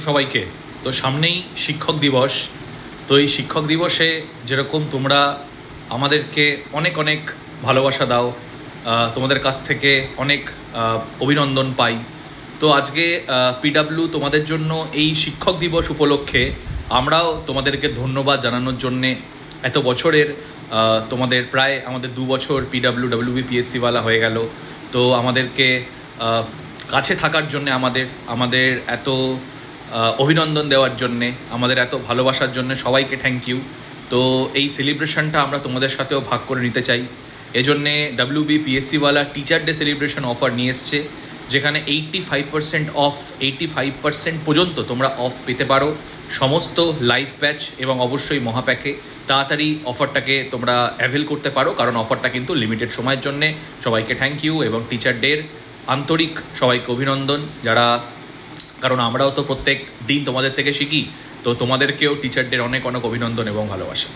সবাইকে। তো সামনেই শিক্ষক দিবস। তো এই শিক্ষক দিবসে যেরকম তোমরা আমাদেরকে অনেক অনেক ভালোবাসা দাও, তোমাদের কাছ থেকে অনেক অভিনন্দন পাই। তো আজকে পিডাব্লিউ তোমাদের জন্য এই শিক্ষক দিবস উপলক্ষে আমরাও তোমাদেরকে ধন্যবাদ জানানোর জন্যে এত বছরের তোমাদের প্রায় আমাদের 2 বছর ডাব্লিউবিপিএসসিওয়ালা হয়ে গেল। তো আমাদেরকে কাছে থাকার জন্যে আমাদের এত অভিনন্দন দেওয়ার জন্যে, আমাদের এত ভালোবাসার জন্য সবাইকে থ্যাংক ইউ। তো এই সেলিব্রেশনটা আমরা তোমাদের সাথেও ভাগ করে নিতে চাই। এজন্যে ডাব্লিউবিপিএসসিওয়ালা টিচার ডে সেলিব্রেশন অফার নিয়ে এসছে, যেখানে 85% অফ, 85% পর্যন্ত তোমরা অফ পেতে পারো সমস্ত লাইভ ব্যাচ এবং অবশ্যই মহাপ্যাকে। তাড়াতাড়ি অফারটাকে তোমরা অ্যাভেল করতে পারো, কারণ অফারটা কিন্তু লিমিটেড সময়ের জন্যে। সবাইকে থ্যাংক ইউ এবং টিচার ডের আন্তরিক সবাইকে অভিনন্দন, কারণ আমরাও তো প্রত্যেক দিন তোমাদের থেকে শিখি। তো তোমাদেরকেও টিচার ডের অনেক অনেক অভিনন্দন এবং ভালোবাসা।